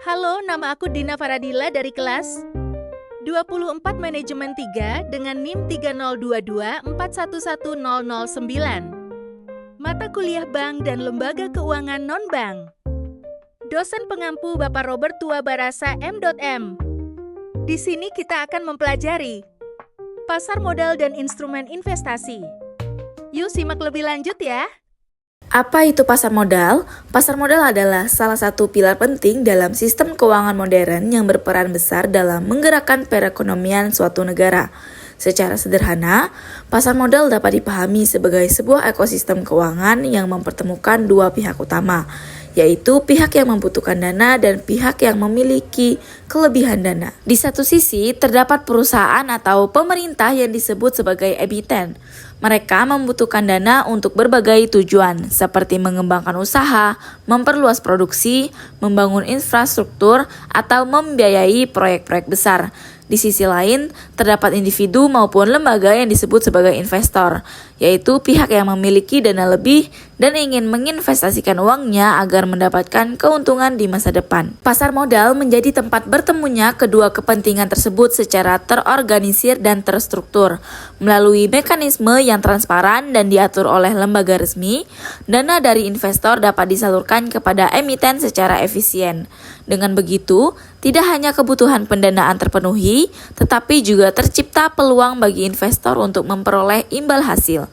Halo, nama aku Dina Faradila dari kelas 24 Manajemen 3 dengan NIM 30224110009. Mata kuliah Bank dan Lembaga Keuangan Non-Bank. Dosen pengampu Bapak Robert Tua Barasa M.M. Di sini kita akan mempelajari pasar modal dan instrumen investasi. Yuk simak lebih lanjut ya. Apa itu pasar modal? Pasar modal adalah salah satu pilar penting dalam sistem keuangan modern yang berperan besar dalam menggerakkan perekonomian suatu negara. Secara sederhana, pasar modal dapat dipahami sebagai sebuah ekosistem keuangan yang mempertemukan dua pihak utama, yaitu pihak yang membutuhkan dana dan pihak yang memiliki kelebihan dana. Di satu sisi, terdapat perusahaan atau pemerintah yang disebut sebagai emiten. Mereka membutuhkan dana untuk berbagai tujuan, seperti mengembangkan usaha, memperluas produksi, membangun infrastruktur, atau membiayai proyek-proyek besar. Di sisi lain, terdapat individu maupun lembaga yang disebut sebagai investor, yaitu pihak yang memiliki dana lebih dan ingin menginvestasikan uangnya agar mendapatkan keuntungan di masa depan. Pasar modal menjadi tempat bertemunya kedua kepentingan tersebut secara terorganisir dan terstruktur. Melalui mekanisme yang transparan dan diatur oleh lembaga resmi, dana dari investor dapat disalurkan kepada emiten secara efisien. Dengan begitu, tidak hanya kebutuhan pendanaan terpenuhi, tetapi juga tercipta peluang bagi investor untuk memperoleh imbal hasil.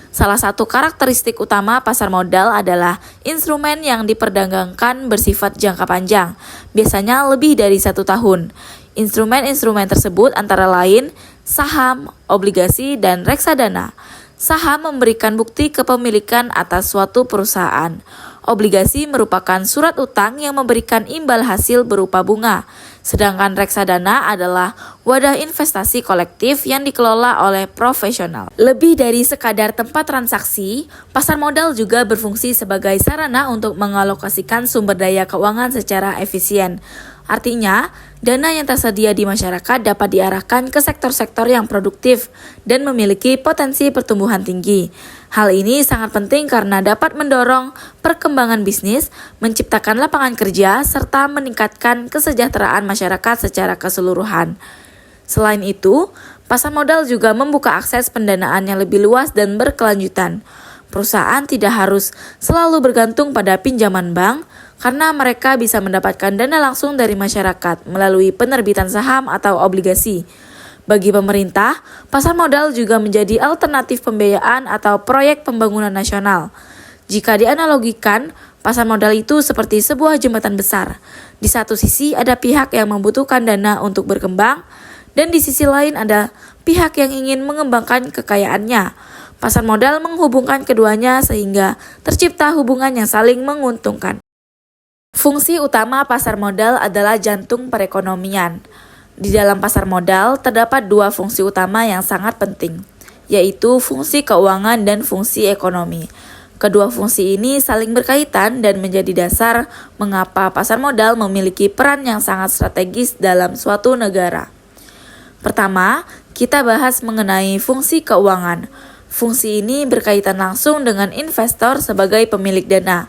Salah satu karakteristik utama pasar modal adalah instrumen yang diperdagangkan bersifat jangka panjang, biasanya lebih dari 1 tahun. Instrumen-instrumen tersebut antara lain saham, obligasi, dan reksadana. Saham memberikan bukti kepemilikan atas suatu perusahaan. Obligasi merupakan surat utang yang memberikan imbal hasil berupa bunga. Sedangkan reksadana adalah wadah investasi kolektif yang dikelola oleh profesional. Lebih dari sekadar tempat transaksi, pasar modal juga berfungsi sebagai sarana untuk mengalokasikan sumber daya keuangan secara efisien. Artinya, dana yang tersedia di masyarakat dapat diarahkan ke sektor-sektor yang produktif dan memiliki potensi pertumbuhan tinggi. Hal ini sangat penting karena dapat mendorong perkembangan bisnis, menciptakan lapangan kerja, serta meningkatkan kesejahteraan masyarakat secara keseluruhan. Selain itu, pasar modal juga membuka akses pendanaan yang lebih luas dan berkelanjutan. Perusahaan tidak harus selalu bergantung pada pinjaman bank, karena mereka bisa mendapatkan dana langsung dari masyarakat melalui penerbitan saham atau obligasi. Bagi pemerintah, pasar modal juga menjadi alternatif pembiayaan atau proyek pembangunan nasional. Jika dianalogikan, pasar modal itu seperti sebuah jembatan besar. Di satu sisi ada pihak yang membutuhkan dana untuk berkembang, dan di sisi lain ada pihak yang ingin mengembangkan kekayaannya. Pasar modal menghubungkan keduanya sehingga tercipta hubungan yang saling menguntungkan. Fungsi utama pasar modal adalah jantung perekonomian. Di dalam pasar modal terdapat dua fungsi utama yang sangat penting, yaitu fungsi keuangan dan fungsi ekonomi. Kedua fungsi ini saling berkaitan dan menjadi dasar mengapa pasar modal memiliki peran yang sangat strategis dalam suatu negara. Pertama, kita bahas mengenai fungsi keuangan. Fungsi ini berkaitan langsung dengan investor sebagai pemilik dana.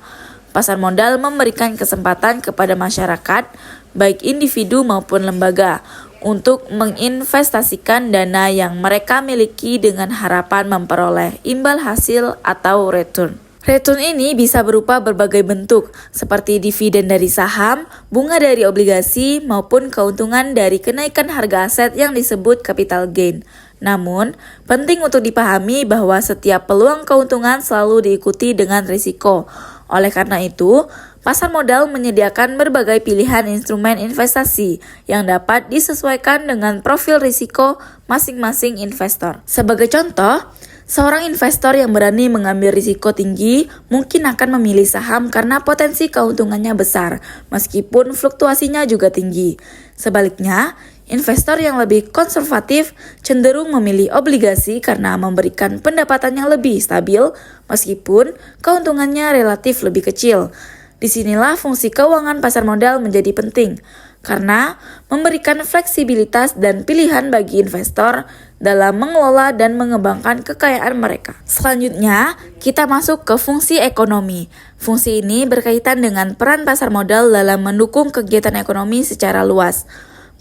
Pasar modal memberikan kesempatan kepada masyarakat, baik individu maupun lembaga, untuk menginvestasikan dana yang mereka miliki dengan harapan memperoleh imbal hasil atau return. Return ini bisa berupa berbagai bentuk, seperti dividen dari saham, bunga dari obligasi, maupun keuntungan dari kenaikan harga aset yang disebut capital gain. Namun, penting untuk dipahami bahwa setiap peluang keuntungan selalu diikuti dengan risiko. Oleh karena itu, pasar modal menyediakan berbagai pilihan instrumen investasi yang dapat disesuaikan dengan profil risiko masing-masing investor. Sebagai contoh, seorang investor yang berani mengambil risiko tinggi mungkin akan memilih saham karena potensi keuntungannya besar, meskipun fluktuasinya juga tinggi. Sebaliknya, investor yang lebih konservatif cenderung memilih obligasi karena memberikan pendapatan yang lebih stabil, meskipun keuntungannya relatif lebih kecil. Disinilah fungsi keuangan pasar modal menjadi penting. karena memberikan fleksibilitas dan pilihan bagi investor dalam mengelola dan mengembangkan kekayaan mereka. Selanjutnya, kita masuk ke fungsi ekonomi. Fungsi ini berkaitan dengan peran pasar modal dalam mendukung kegiatan ekonomi secara luas.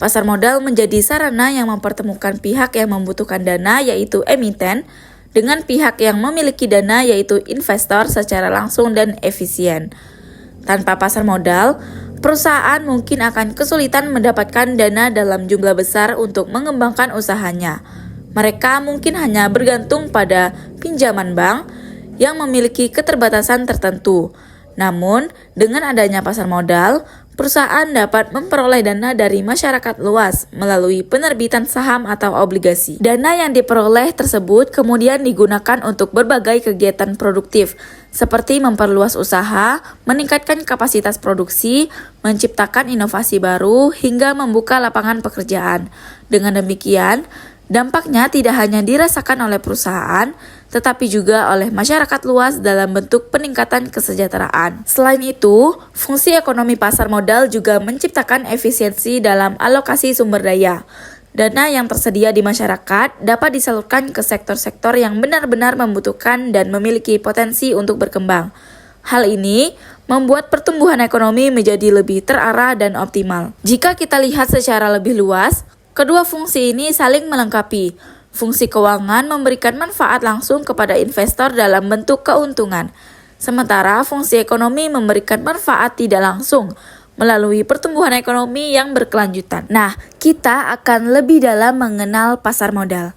Pasar modal menjadi sarana yang mempertemukan pihak yang membutuhkan dana, yaitu emiten, dengan pihak yang memiliki dana, yaitu investor, secara langsung dan efisien. Tanpa pasar modal, perusahaan mungkin akan kesulitan mendapatkan dana dalam jumlah besar untuk mengembangkan usahanya. Mereka mungkin hanya bergantung pada pinjaman bank yang memiliki keterbatasan tertentu. Namun, dengan adanya pasar modal, perusahaan dapat memperoleh dana dari masyarakat luas melalui penerbitan saham atau obligasi. Dana yang diperoleh tersebut kemudian digunakan untuk berbagai kegiatan produktif, seperti memperluas usaha, meningkatkan kapasitas produksi, menciptakan inovasi baru, hingga membuka lapangan pekerjaan. Dengan demikian, dampaknya tidak hanya dirasakan oleh perusahaan, tetapi juga oleh masyarakat luas dalam bentuk peningkatan kesejahteraan. Selain itu, fungsi ekonomi pasar modal juga menciptakan efisiensi dalam alokasi sumber daya. Dana yang tersedia di masyarakat dapat disalurkan ke sektor-sektor yang benar-benar membutuhkan dan memiliki potensi untuk berkembang. Hal ini membuat pertumbuhan ekonomi menjadi lebih terarah dan optimal. Jika kita lihat secara lebih luas, kedua fungsi ini saling melengkapi. Fungsi keuangan memberikan manfaat langsung kepada investor dalam bentuk keuntungan, sementara fungsi ekonomi memberikan manfaat tidak langsung melalui pertumbuhan ekonomi yang berkelanjutan. Nah, kita akan lebih dalam mengenal pasar modal.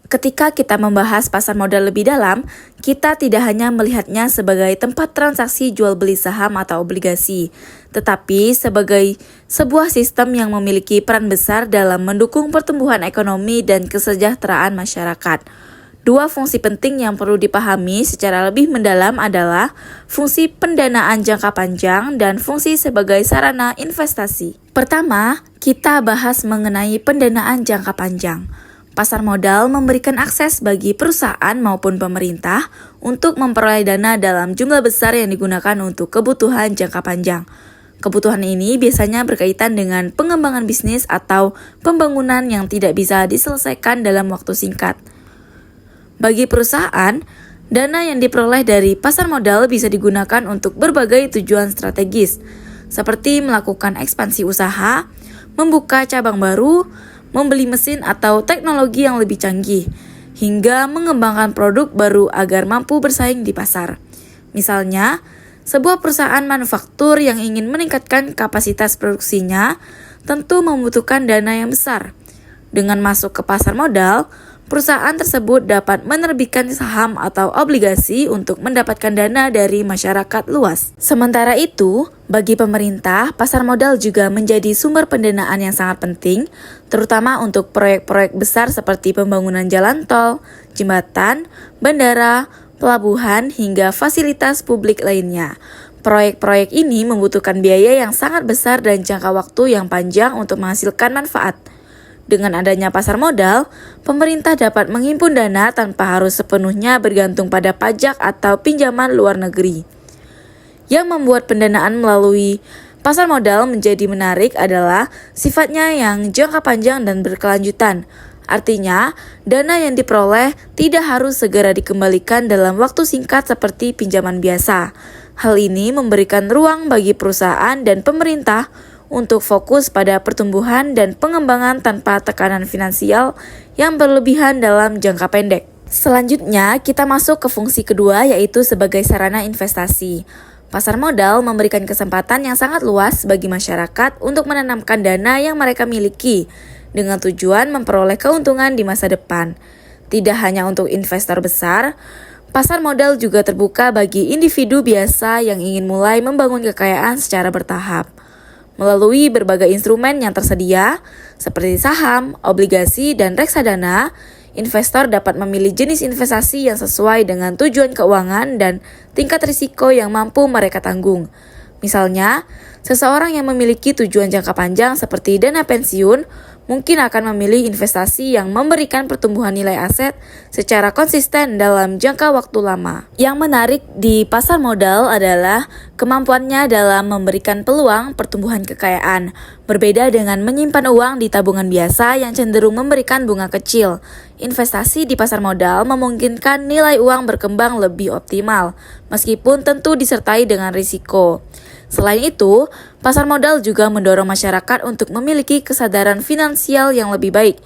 Ketika kita membahas pasar modal lebih dalam, kita tidak hanya melihatnya sebagai tempat transaksi jual beli saham atau obligasi, tetapi sebagai sebuah sistem yang memiliki peran besar dalam mendukung pertumbuhan ekonomi dan kesejahteraan masyarakat. Dua fungsi penting yang perlu dipahami secara lebih mendalam adalah fungsi pendanaan jangka panjang dan fungsi sebagai sarana investasi. Pertama, kita bahas mengenai pendanaan jangka panjang. Pasar modal memberikan akses bagi perusahaan maupun pemerintah untuk memperoleh dana dalam jumlah besar yang digunakan untuk kebutuhan jangka panjang. Kebutuhan ini biasanya berkaitan dengan pengembangan bisnis atau pembangunan yang tidak bisa diselesaikan dalam waktu singkat. Bagi perusahaan, dana yang diperoleh dari pasar modal bisa digunakan untuk berbagai tujuan strategis, seperti melakukan ekspansi usaha, membuka cabang baru, membeli mesin atau teknologi yang lebih canggih, hingga mengembangkan produk baru agar mampu bersaing di pasar. Misalnya, sebuah perusahaan manufaktur yang ingin meningkatkan kapasitas produksinya tentu membutuhkan dana yang besar. Dengan masuk ke pasar modal, perusahaan tersebut dapat menerbitkan saham atau obligasi untuk mendapatkan dana dari masyarakat luas. Sementara itu, bagi pemerintah, pasar modal juga menjadi sumber pendanaan yang sangat penting, terutama untuk proyek-proyek besar seperti pembangunan jalan tol, jembatan, bandara, pelabuhan, hingga fasilitas publik lainnya. Proyek-proyek ini membutuhkan biaya yang sangat besar dan jangka waktu yang panjang untuk menghasilkan manfaat. Dengan adanya pasar modal, pemerintah dapat menghimpun dana tanpa harus sepenuhnya bergantung pada pajak atau pinjaman luar negeri. Yang membuat pendanaan melalui pasar modal menjadi menarik adalah sifatnya yang jangka panjang dan berkelanjutan. Artinya, dana yang diperoleh tidak harus segera dikembalikan dalam waktu singkat seperti pinjaman biasa. Hal ini memberikan ruang bagi perusahaan dan pemerintah untuk fokus pada pertumbuhan dan pengembangan tanpa tekanan finansial yang berlebihan dalam jangka pendek. Selanjutnya, kita masuk ke fungsi kedua, yaitu sebagai sarana investasi. Pasar modal memberikan kesempatan yang sangat luas bagi masyarakat untuk menanamkan dana yang mereka miliki dengan tujuan memperoleh keuntungan di masa depan. Tidak hanya untuk investor besar, pasar modal juga terbuka bagi individu biasa yang ingin mulai membangun kekayaan secara bertahap. Melalui berbagai instrumen yang tersedia, seperti saham, obligasi, dan reksadana, investor dapat memilih jenis investasi yang sesuai dengan tujuan keuangan dan tingkat risiko yang mampu mereka tanggung. Misalnya, Seseorang yang memiliki tujuan jangka panjang seperti dana pensiun mungkin akan memilih investasi yang memberikan pertumbuhan nilai aset secara konsisten dalam jangka waktu lama. Yang menarik di pasar modal adalah kemampuannya dalam memberikan peluang pertumbuhan kekayaan, berbeda dengan menyimpan uang di tabungan biasa yang cenderung memberikan bunga kecil. Investasi di pasar modal memungkinkan nilai uang berkembang lebih optimal, meskipun tentu disertai dengan risiko. Selain itu, pasar modal juga mendorong masyarakat untuk memiliki kesadaran finansial yang lebih baik.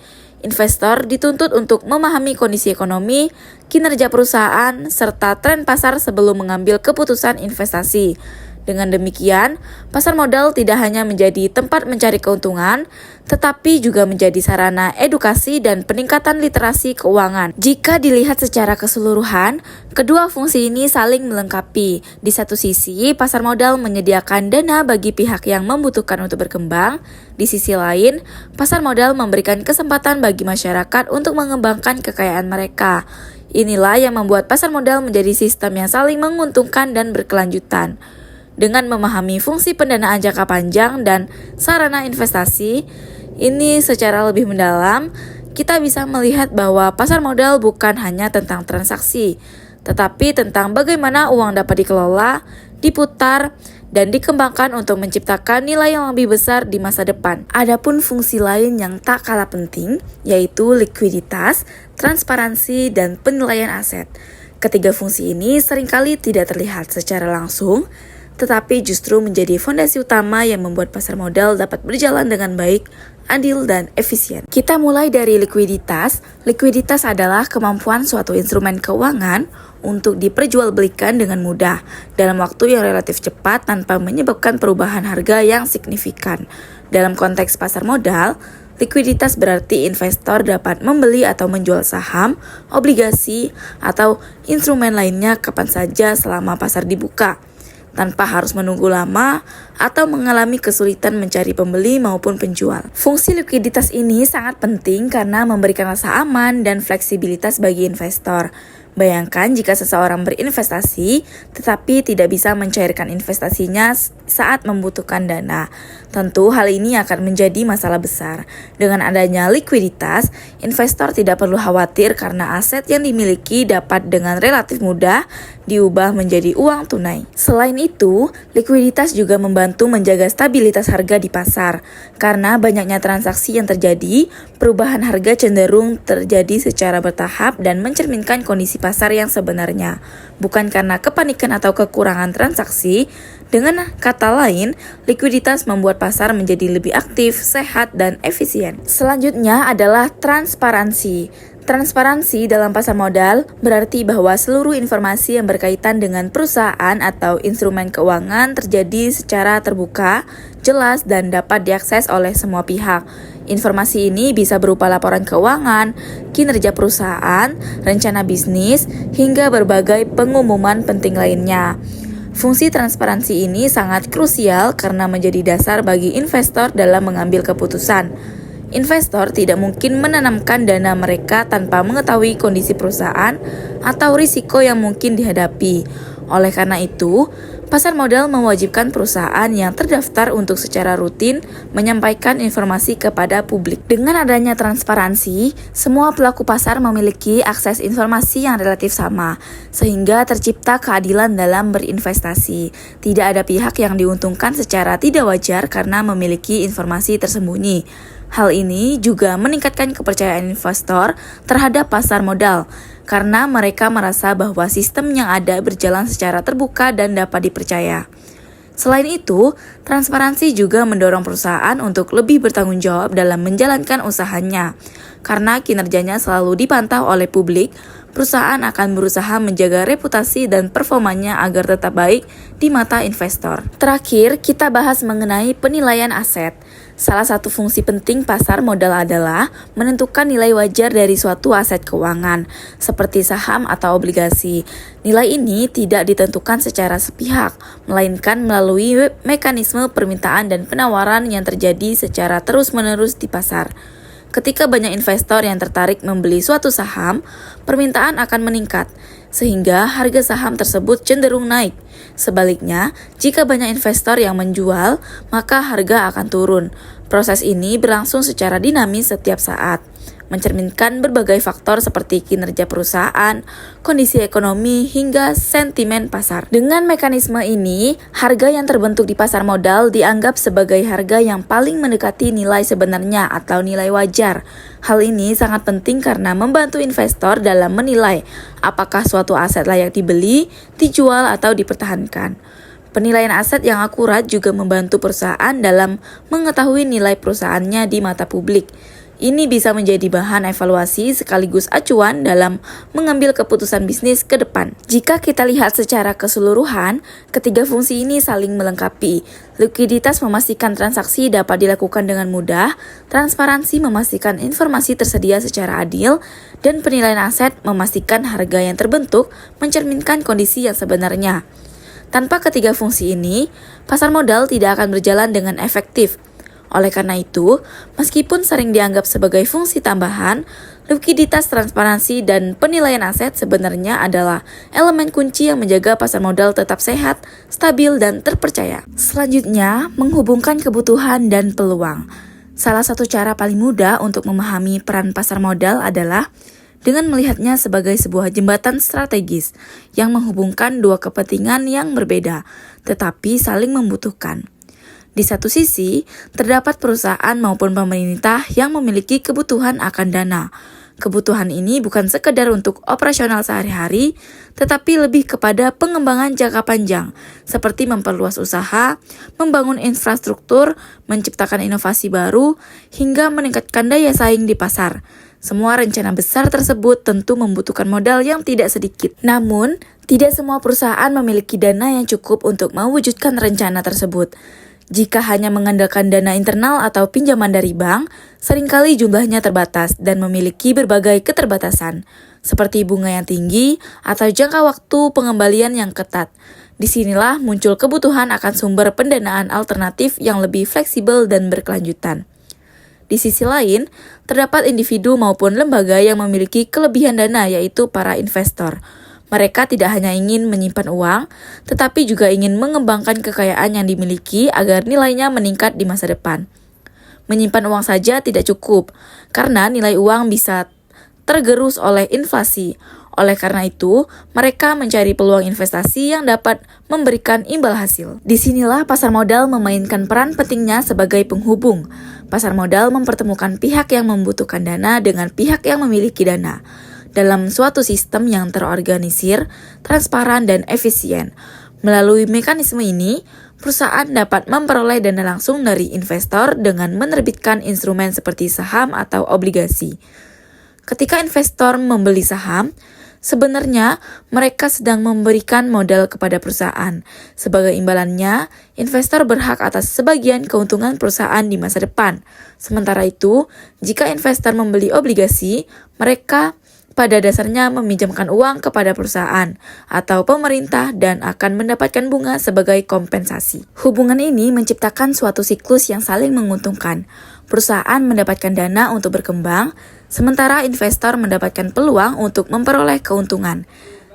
Investor dituntut untuk memahami kondisi ekonomi, kinerja perusahaan, serta tren pasar sebelum mengambil keputusan investasi. Dengan demikian, pasar modal tidak hanya menjadi tempat mencari keuntungan, tetapi juga menjadi sarana edukasi dan peningkatan literasi keuangan. Jika dilihat secara keseluruhan, kedua fungsi ini saling melengkapi. Di satu sisi, pasar modal menyediakan dana bagi pihak yang membutuhkan untuk berkembang. Di sisi lain, pasar modal memberikan kesempatan bagi masyarakat untuk mengembangkan kekayaan mereka. Inilah yang membuat pasar modal menjadi sistem yang saling menguntungkan dan berkelanjutan. Dengan memahami fungsi pendanaan jangka panjang dan sarana investasi ini secara lebih mendalam, kita bisa melihat bahwa pasar modal bukan hanya tentang transaksi, tetapi tentang bagaimana uang dapat dikelola, diputar, dan dikembangkan untuk menciptakan nilai yang lebih besar di masa depan. Adapun fungsi lain yang tak kalah penting, yaitu likuiditas, transparansi, dan penilaian aset. Ketiga fungsi ini seringkali tidak terlihat secara langsung, tetapi justru menjadi fondasi utama yang membuat pasar modal dapat berjalan dengan baik, adil, dan efisien. Kita mulai dari likuiditas. Likuiditas adalah kemampuan suatu instrumen keuangan untuk diperjualbelikan dengan mudah dalam waktu yang relatif cepat tanpa menyebabkan perubahan harga yang signifikan. Dalam konteks pasar modal, likuiditas berarti investor dapat membeli atau menjual saham, obligasi, atau instrumen lainnya kapan saja selama pasar dibuka, tanpa harus menunggu lama atau mengalami kesulitan mencari pembeli maupun penjual. Fungsi likuiditas ini sangat penting karena memberikan rasa aman dan fleksibilitas bagi investor. Bayangkan jika seseorang berinvestasi tetapi tidak bisa mencairkan investasinya saat membutuhkan dana. Tentu hal ini akan menjadi masalah besar. Dengan adanya likuiditas, investor tidak perlu khawatir karena aset yang dimiliki dapat dengan relatif mudah diubah menjadi uang tunai. Selain itu, likuiditas juga membantu menjaga stabilitas harga di pasar. Karena banyaknya transaksi yang terjadi, perubahan harga cenderung terjadi secara bertahap dan mencerminkan kondisi pasar yang sebenarnya, bukan karena kepanikan atau kekurangan transaksi. Dengan kata lain, likuiditas membuat pasar menjadi lebih aktif, sehat, dan efisien. Selanjutnya adalah transparansi. Transparansi dalam pasar modal berarti bahwa seluruh informasi yang berkaitan dengan perusahaan atau instrumen keuangan terjadi secara terbuka, jelas, dan dapat diakses oleh semua pihak. Informasi ini bisa berupa laporan keuangan, kinerja perusahaan, rencana bisnis, hingga berbagai pengumuman penting lainnya. Fungsi transparansi ini sangat krusial karena menjadi dasar bagi investor dalam mengambil keputusan. Investor tidak mungkin menanamkan dana mereka tanpa mengetahui kondisi perusahaan atau risiko yang mungkin dihadapi. Oleh karena itu, pasar modal mewajibkan perusahaan yang terdaftar untuk secara rutin menyampaikan informasi kepada publik. Dengan adanya transparansi, semua pelaku pasar memiliki akses informasi yang relatif sama, sehingga tercipta keadilan dalam berinvestasi. Tidak ada pihak yang diuntungkan secara tidak wajar karena memiliki informasi tersembunyi. Hal ini juga meningkatkan kepercayaan investor terhadap pasar modal, karena mereka merasa bahwa sistem yang ada berjalan secara terbuka dan dapat dipercaya. Selain itu, transparansi juga mendorong perusahaan untuk lebih bertanggung jawab dalam menjalankan usahanya. Karena kinerjanya selalu dipantau oleh publik, perusahaan akan berusaha menjaga reputasi dan performanya agar tetap baik di mata investor. Terakhir, kita bahas mengenai penilaian aset. Salah satu fungsi penting pasar modal adalah menentukan nilai wajar dari suatu aset keuangan, seperti saham atau obligasi. Nilai ini tidak ditentukan secara sepihak, melainkan melalui mekanisme permintaan dan penawaran yang terjadi secara terus-menerus di pasar. Ketika banyak investor yang tertarik membeli suatu saham, permintaan akan meningkat, sehingga harga saham tersebut cenderung naik. Sebaliknya, jika banyak investor yang menjual, maka harga akan turun. Proses ini berlangsung secara dinamis setiap saat, mencerminkan berbagai faktor seperti kinerja perusahaan, kondisi ekonomi, hingga sentimen pasar. Dengan mekanisme ini, harga yang terbentuk di pasar modal dianggap sebagai harga yang paling mendekati nilai sebenarnya atau nilai wajar. Hal ini sangat penting karena membantu investor dalam menilai apakah suatu aset layak dibeli, dijual, atau dipertahankan. Penilaian aset yang akurat juga membantu perusahaan dalam mengetahui nilai perusahaannya di mata publik. Ini bisa menjadi bahan evaluasi sekaligus acuan dalam mengambil keputusan bisnis ke depan. Jika kita lihat secara keseluruhan, ketiga fungsi ini saling melengkapi. Likuiditas memastikan transaksi dapat dilakukan dengan mudah, transparansi memastikan informasi tersedia secara adil, dan penilaian aset memastikan harga yang terbentuk mencerminkan kondisi yang sebenarnya. Tanpa ketiga fungsi ini, pasar modal tidak akan berjalan dengan efektif. Oleh karena itu, meskipun sering dianggap sebagai fungsi tambahan, likuiditas, transparansi, dan penilaian aset sebenarnya adalah elemen kunci yang menjaga pasar modal tetap sehat, stabil, dan terpercaya. Selanjutnya, menghubungkan kebutuhan dan peluang. Salah satu cara paling mudah untuk memahami peran pasar modal adalah dengan melihatnya sebagai sebuah jembatan strategis yang menghubungkan dua kepentingan yang berbeda, tetapi saling membutuhkan. Di satu sisi, terdapat perusahaan maupun pemerintah yang memiliki kebutuhan akan dana. Kebutuhan ini bukan sekedar untuk operasional sehari-hari, tetapi lebih kepada pengembangan jangka panjang, seperti memperluas usaha, membangun infrastruktur, menciptakan inovasi baru, hingga meningkatkan daya saing di pasar. Semua rencana besar tersebut tentu membutuhkan modal yang tidak sedikit. Namun, tidak semua perusahaan memiliki dana yang cukup untuk mewujudkan rencana tersebut. Jika hanya mengandalkan dana internal atau pinjaman dari bank, seringkali jumlahnya terbatas dan memiliki berbagai keterbatasan, seperti bunga yang tinggi atau jangka waktu pengembalian yang ketat. Disinilah muncul kebutuhan akan sumber pendanaan alternatif yang lebih fleksibel dan berkelanjutan. Di sisi lain, terdapat individu maupun lembaga yang memiliki kelebihan dana, yaitu para investor. Mereka tidak hanya ingin menyimpan uang, tetapi juga ingin mengembangkan kekayaan yang dimiliki agar nilainya meningkat di masa depan. Menyimpan uang saja tidak cukup, karena nilai uang bisa tergerus oleh inflasi. Oleh karena itu, mereka mencari peluang investasi yang dapat memberikan imbal hasil. Disinilah pasar modal memainkan peran pentingnya sebagai penghubung. Pasar modal mempertemukan pihak yang membutuhkan dana dengan pihak yang memiliki dana dalam suatu sistem yang terorganisir, transparan, dan efisien. Melalui mekanisme ini, perusahaan dapat memperoleh dana langsung dari investor dengan menerbitkan instrumen seperti saham atau obligasi. Ketika investor membeli saham, sebenarnya mereka sedang memberikan modal kepada perusahaan. Sebagai imbalannya, investor berhak atas sebagian keuntungan perusahaan di masa depan. Sementara itu, jika investor membeli obligasi, mereka pada dasarnya meminjamkan uang kepada perusahaan atau pemerintah dan akan mendapatkan bunga sebagai kompensasi. Hubungan ini menciptakan suatu siklus yang saling menguntungkan. Perusahaan mendapatkan dana untuk berkembang, sementara investor mendapatkan peluang untuk memperoleh keuntungan.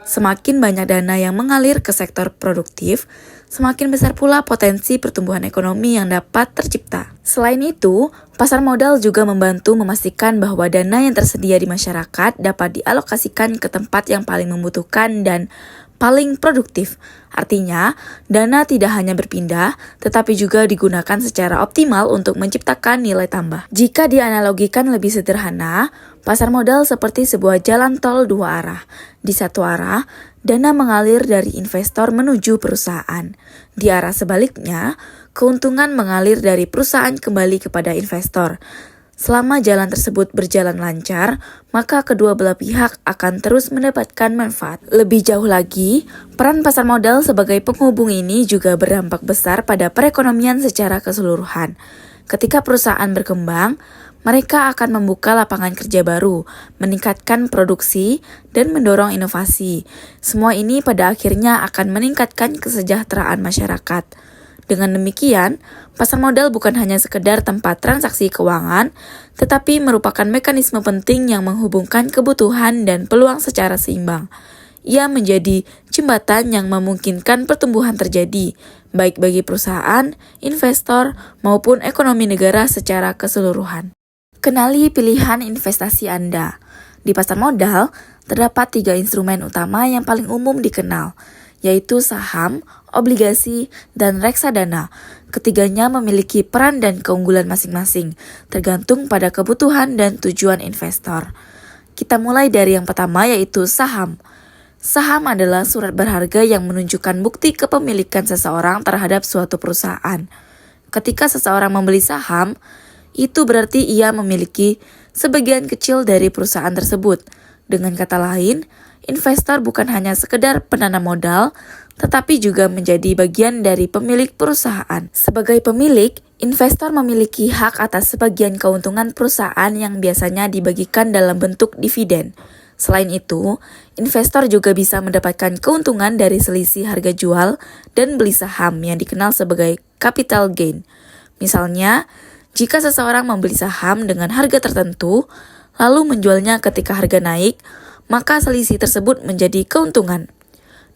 Semakin banyak dana yang mengalir ke sektor produktif, semakin besar pula potensi pertumbuhan ekonomi yang dapat tercipta. Selain itu, pasar modal juga membantu memastikan bahwa dana yang tersedia di masyarakat dapat dialokasikan ke tempat yang paling membutuhkan dan paling produktif. Artinya, dana tidak hanya berpindah, tetapi juga digunakan secara optimal untuk menciptakan nilai tambah. Jika dianalogikan lebih sederhana, pasar modal seperti sebuah jalan tol dua arah. Di satu arah, dana mengalir dari investor menuju perusahaan. Di arah sebaliknya, keuntungan mengalir dari perusahaan kembali kepada investor. Selama jalan tersebut berjalan lancar, maka kedua belah pihak akan terus mendapatkan manfaat. Lebih jauh lagi, peran pasar modal sebagai penghubung ini juga berdampak besar pada perekonomian secara keseluruhan. Ketika perusahaan berkembang, mereka akan membuka lapangan kerja baru, meningkatkan produksi, dan mendorong inovasi. Semua ini pada akhirnya akan meningkatkan kesejahteraan masyarakat. Dengan demikian, pasar modal bukan hanya sekedar tempat transaksi keuangan, tetapi merupakan mekanisme penting yang menghubungkan kebutuhan dan peluang secara seimbang. Ia menjadi jembatan yang memungkinkan pertumbuhan terjadi, baik bagi perusahaan, investor, maupun ekonomi negara secara keseluruhan. Kenali pilihan investasi Anda. Di pasar modal, terdapat 3 instrumen utama yang paling umum dikenal, yaitu saham, obligasi, dan reksadana. Ketiganya memiliki peran dan keunggulan masing-masing, tergantung pada kebutuhan dan tujuan investor. Kita mulai dari yang pertama, yaitu saham. Saham adalah surat berharga yang menunjukkan bukti kepemilikan seseorang terhadap suatu perusahaan. Ketika seseorang membeli saham, itu berarti ia memiliki sebagian kecil dari perusahaan tersebut. Dengan kata lain, investor bukan hanya sekedar penanam modal, tetapi juga menjadi bagian dari pemilik perusahaan. Sebagai pemilik, investor memiliki hak atas sebagian keuntungan perusahaan yang biasanya dibagikan dalam bentuk dividen. Selain itu, investor juga bisa mendapatkan keuntungan dari selisih harga jual dan beli saham yang dikenal sebagai capital gain. Misalnya, jika seseorang membeli saham dengan harga tertentu, lalu menjualnya ketika harga naik, maka selisih tersebut menjadi keuntungan.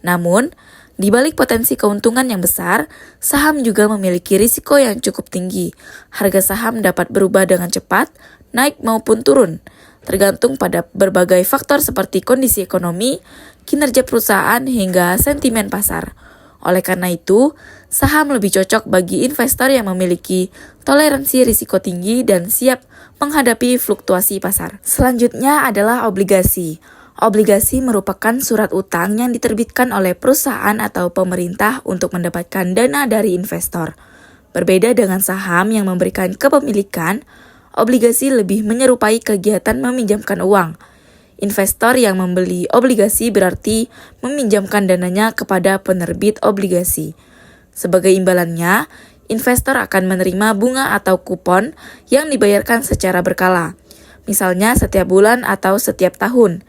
Namun, di balik potensi keuntungan yang besar, saham juga memiliki risiko yang cukup tinggi. Harga saham dapat berubah dengan cepat, naik maupun turun, tergantung pada berbagai faktor seperti kondisi ekonomi, kinerja perusahaan, hingga sentimen pasar. Oleh karena itu, saham lebih cocok bagi investor yang memiliki toleransi risiko tinggi dan siap menghadapi fluktuasi pasar. Selanjutnya adalah obligasi. Obligasi merupakan surat utang yang diterbitkan oleh perusahaan atau pemerintah untuk mendapatkan dana dari investor. Berbeda dengan saham yang memberikan kepemilikan, obligasi lebih menyerupai kegiatan meminjamkan uang. Investor yang membeli obligasi berarti meminjamkan dananya kepada penerbit obligasi. Sebagai imbalannya, investor akan menerima bunga atau kupon yang dibayarkan secara berkala, misalnya setiap bulan atau setiap tahun.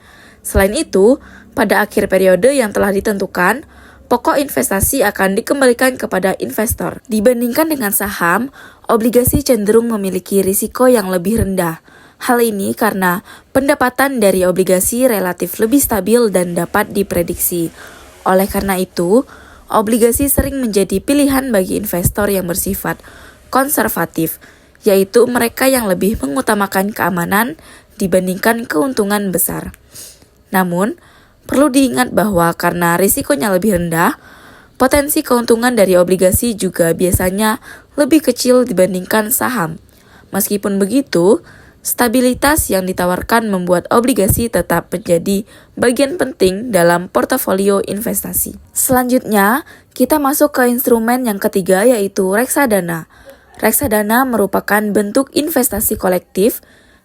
Selain itu, pada akhir periode yang telah ditentukan, pokok investasi akan dikembalikan kepada investor. Dibandingkan dengan saham, obligasi cenderung memiliki risiko yang lebih rendah. Hal ini karena pendapatan dari obligasi relatif lebih stabil dan dapat diprediksi. Oleh karena itu, obligasi sering menjadi pilihan bagi investor yang bersifat konservatif, yaitu mereka yang lebih mengutamakan keamanan dibandingkan keuntungan besar. Namun, perlu diingat bahwa karena risikonya lebih rendah, potensi keuntungan dari obligasi juga biasanya lebih kecil dibandingkan saham. Meskipun begitu, stabilitas yang ditawarkan membuat obligasi tetap menjadi bagian penting dalam portofolio investasi. Selanjutnya, kita masuk ke instrumen yang ketiga, yaitu reksadana. Reksadana merupakan bentuk investasi kolektif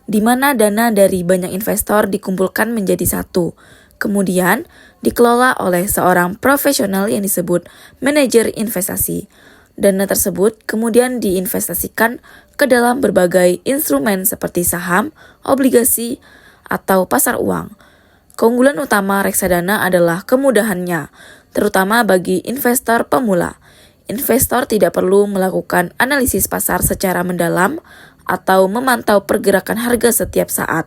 di mana dana dari banyak investor dikumpulkan menjadi satu, kemudian dikelola oleh seorang profesional yang disebut manajer investasi. Dana tersebut kemudian diinvestasikan ke dalam berbagai instrumen seperti saham, obligasi, atau pasar uang. Keunggulan utama reksadana adalah kemudahannya, terutama bagi investor pemula. Investor tidak perlu melakukan analisis pasar secara mendalam atau memantau pergerakan harga setiap saat,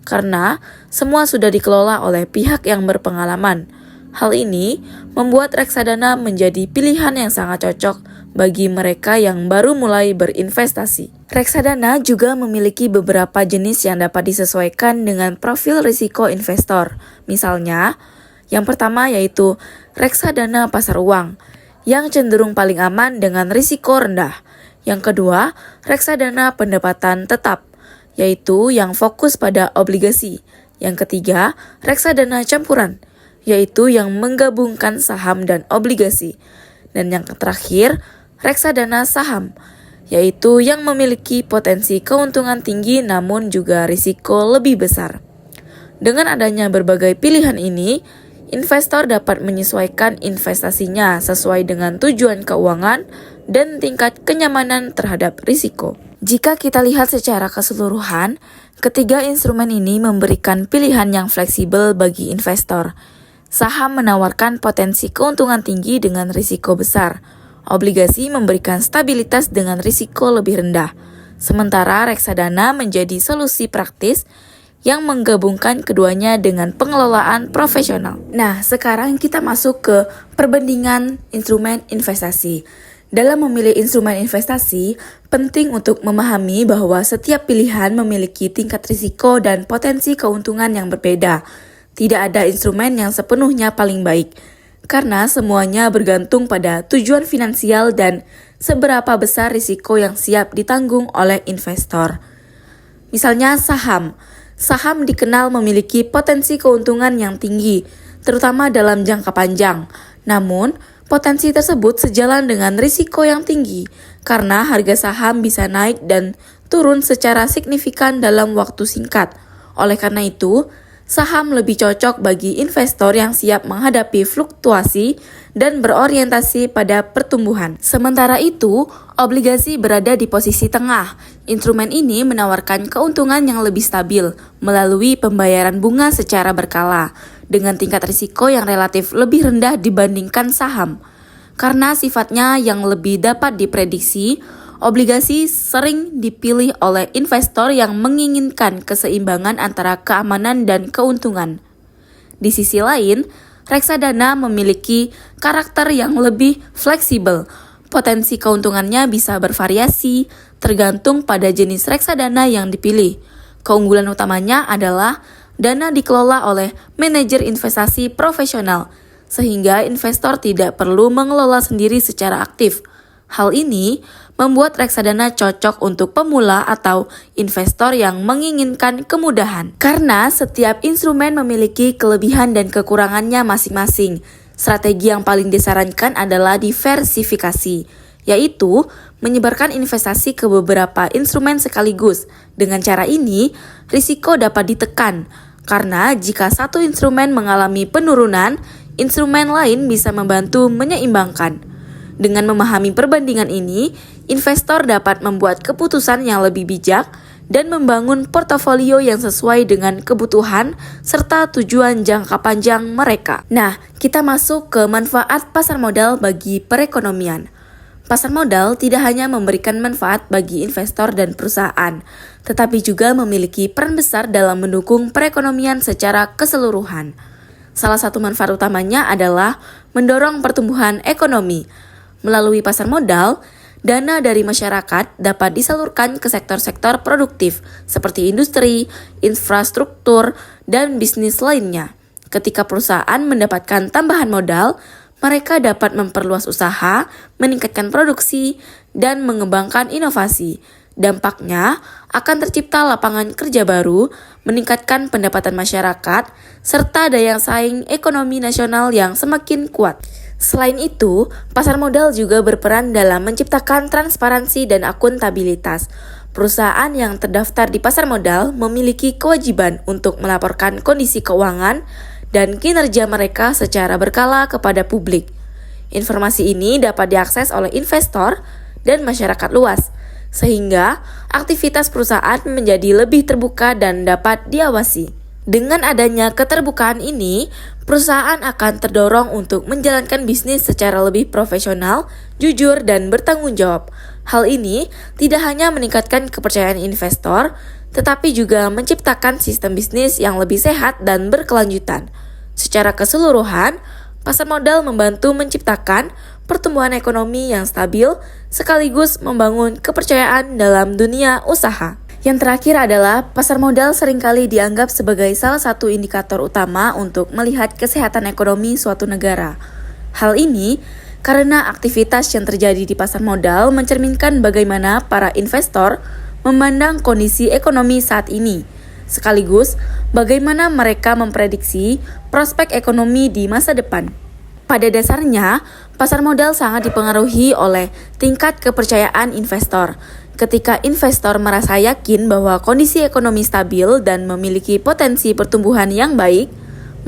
karena semua sudah dikelola oleh pihak yang berpengalaman. Hal ini membuat reksadana menjadi pilihan yang sangat cocok bagi mereka yang baru mulai berinvestasi. Reksadana juga memiliki beberapa jenis yang dapat disesuaikan dengan profil risiko investor. Misalnya, yang pertama yaitu reksadana pasar uang, yang cenderung paling aman dengan risiko rendah. Yang kedua, reksadana pendapatan tetap, yaitu yang fokus pada obligasi. Yang ketiga, reksadana campuran, yaitu yang menggabungkan saham dan obligasi. Dan yang terakhir, reksadana saham, yaitu yang memiliki potensi keuntungan tinggi namun juga risiko lebih besar. Dengan adanya berbagai pilihan ini, investor dapat menyesuaikan investasinya sesuai dengan tujuan keuangan dan tingkat kenyamanan terhadap risiko. Jika kita lihat secara keseluruhan, ketiga instrumen ini memberikan pilihan yang fleksibel bagi investor. Saham menawarkan potensi keuntungan tinggi dengan risiko besar. Obligasi memberikan stabilitas dengan risiko lebih rendah, sementara reksadana menjadi solusi praktis yang menggabungkan keduanya dengan pengelolaan profesional. Nah, sekarang kita masuk ke perbandingan instrumen investasi. Dalam memilih instrumen investasi, penting untuk memahami bahwa setiap pilihan memiliki tingkat risiko dan potensi keuntungan yang berbeda. Tidak ada instrumen yang sepenuhnya paling baik, karena semuanya bergantung pada tujuan finansial dan seberapa besar risiko yang siap ditanggung oleh investor. Misalnya saham. Saham dikenal memiliki potensi keuntungan yang tinggi, terutama dalam jangka panjang. Namun, potensi tersebut sejalan dengan risiko yang tinggi, karena harga saham bisa naik dan turun secara signifikan dalam waktu singkat. Oleh karena itu, saham lebih cocok bagi investor yang siap menghadapi fluktuasi dan berorientasi pada pertumbuhan. Sementara itu, obligasi berada di posisi tengah. Instrumen ini menawarkan keuntungan yang lebih stabil melalui pembayaran bunga secara berkala, dengan tingkat risiko yang relatif lebih rendah dibandingkan saham. Karena sifatnya yang lebih dapat diprediksi, obligasi sering dipilih oleh investor yang menginginkan keseimbangan antara keamanan dan keuntungan. Di sisi lain, reksadana memiliki karakter yang lebih fleksibel. Potensi keuntungannya bisa bervariasi tergantung pada jenis reksadana yang dipilih. Keunggulan utamanya adalah dana dikelola oleh manajer investasi profesional, sehingga investor tidak perlu mengelola sendiri secara aktif. Hal ini membuat reksadana cocok untuk pemula atau investor yang menginginkan kemudahan. Karena setiap instrumen memiliki kelebihan dan kekurangannya masing-masing, strategi yang paling disarankan adalah diversifikasi, yaitu menyebarkan investasi ke beberapa instrumen sekaligus. Dengan cara ini, risiko dapat ditekan, karena jika satu instrumen mengalami penurunan, instrumen lain bisa membantu menyeimbangkan. Dengan memahami perbandingan ini, investor dapat membuat keputusan yang lebih bijak dan membangun portofolio yang sesuai dengan kebutuhan serta tujuan jangka panjang mereka. Nah, kita masuk ke manfaat pasar modal bagi perekonomian. Pasar modal tidak hanya memberikan manfaat bagi investor dan perusahaan, tetapi juga memiliki peran besar dalam mendukung perekonomian secara keseluruhan. Salah satu manfaat utamanya adalah mendorong pertumbuhan ekonomi. Melalui pasar modal, dana dari masyarakat dapat disalurkan ke sektor-sektor produktif seperti industri, infrastruktur, dan bisnis lainnya. Ketika perusahaan mendapatkan tambahan modal, mereka dapat memperluas usaha, meningkatkan produksi, dan mengembangkan inovasi. Dampaknya akan tercipta lapangan kerja baru, meningkatkan pendapatan masyarakat, serta daya saing ekonomi nasional yang semakin kuat. Selain itu, pasar modal juga berperan dalam menciptakan transparansi dan akuntabilitas. Perusahaan yang terdaftar di pasar modal memiliki kewajiban untuk melaporkan kondisi keuangan dan kinerja mereka secara berkala kepada publik. Informasi ini dapat diakses oleh investor dan masyarakat luas, sehingga aktivitas perusahaan menjadi lebih terbuka dan dapat diawasi. Dengan adanya keterbukaan ini, perusahaan akan terdorong untuk menjalankan bisnis secara lebih profesional, jujur, dan bertanggung jawab. Hal ini tidak hanya meningkatkan kepercayaan investor, tetapi juga menciptakan sistem bisnis yang lebih sehat dan berkelanjutan. Secara keseluruhan, pasar modal membantu menciptakan pertumbuhan ekonomi yang stabil, sekaligus membangun kepercayaan dalam dunia usaha. Yang terakhir adalah pasar modal seringkali dianggap sebagai salah satu indikator utama untuk melihat kesehatan ekonomi suatu negara. Hal ini karena aktivitas yang terjadi di pasar modal mencerminkan bagaimana para investor memandang kondisi ekonomi saat ini, sekaligus bagaimana mereka memprediksi prospek ekonomi di masa depan. Pada dasarnya, pasar modal sangat dipengaruhi oleh tingkat kepercayaan investor. Ketika investor merasa yakin bahwa kondisi ekonomi stabil dan memiliki potensi pertumbuhan yang baik,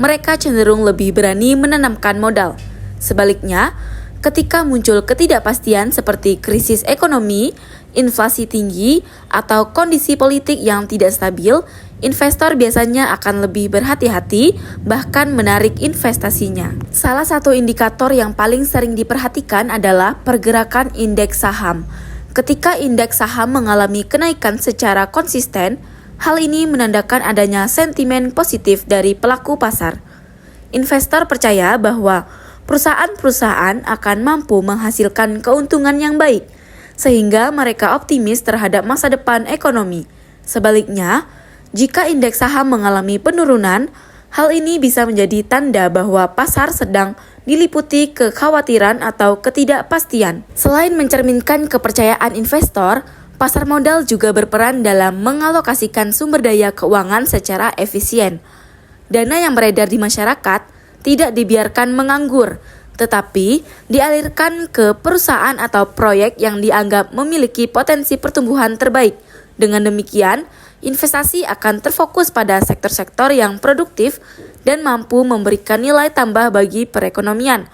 mereka cenderung lebih berani menanamkan modal. Sebaliknya, ketika muncul ketidakpastian seperti krisis ekonomi, inflasi tinggi, atau kondisi politik yang tidak stabil, investor biasanya akan lebih berhati-hati, bahkan menarik investasinya. Salah satu indikator yang paling sering diperhatikan adalah pergerakan indeks saham. Ketika indeks saham mengalami kenaikan secara konsisten, hal ini menandakan adanya sentimen positif dari pelaku pasar. Investor percaya bahwa perusahaan-perusahaan akan mampu menghasilkan keuntungan yang baik, sehingga mereka optimis terhadap masa depan ekonomi. Sebaliknya, jika indeks saham mengalami penurunan, hal ini bisa menjadi tanda bahwa pasar sedang diliputi kekhawatiran atau ketidakpastian. Selain mencerminkan kepercayaan investor, pasar modal juga berperan dalam mengalokasikan sumber daya keuangan secara efisien. Dana yang beredar di masyarakat tidak dibiarkan menganggur, tetapi dialirkan ke perusahaan atau proyek yang dianggap memiliki potensi pertumbuhan terbaik. Dengan demikian, investasi akan terfokus pada sektor-sektor yang produktif dan mampu memberikan nilai tambah bagi perekonomian.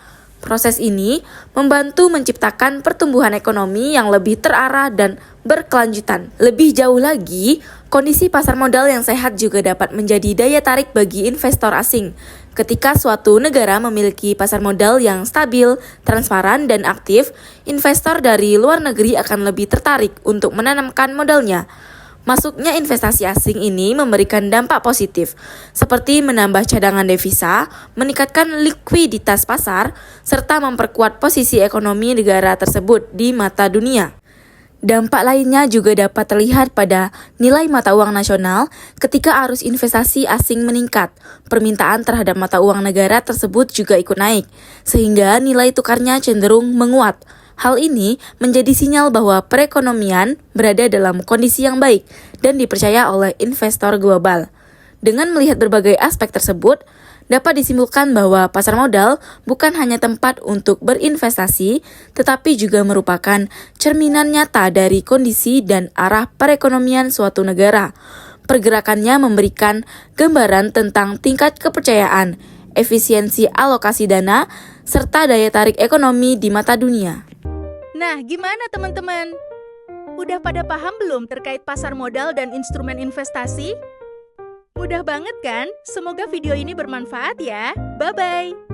Proses ini membantu menciptakan pertumbuhan ekonomi yang lebih terarah dan berkelanjutan. Lebih jauh lagi, kondisi pasar modal yang sehat juga dapat menjadi daya tarik bagi investor asing. Ketika suatu negara memiliki pasar modal yang stabil, transparan, dan aktif, investor dari luar negeri akan lebih tertarik untuk menanamkan modalnya. Masuknya investasi asing ini memberikan dampak positif, seperti menambah cadangan devisa, meningkatkan likuiditas pasar, serta memperkuat posisi ekonomi negara tersebut di mata dunia. Dampak lainnya juga dapat terlihat pada nilai mata uang nasional ketika arus investasi asing meningkat. Permintaan terhadap mata uang negara tersebut juga ikut naik, sehingga nilai tukarnya cenderung menguat. Hal ini menjadi sinyal bahwa perekonomian berada dalam kondisi yang baik dan dipercaya oleh investor global. Dengan melihat berbagai aspek tersebut, dapat disimpulkan bahwa pasar modal bukan hanya tempat untuk berinvestasi, tetapi juga merupakan cerminan nyata dari kondisi dan arah perekonomian suatu negara. Pergerakannya memberikan gambaran tentang tingkat kepercayaan, efisiensi alokasi dana, serta daya tarik ekonomi di mata dunia. Nah, gimana teman-teman? Udah pada paham belum terkait pasar modal dan instrumen investasi? Mudah banget kan? Semoga video ini bermanfaat ya. Bye-bye!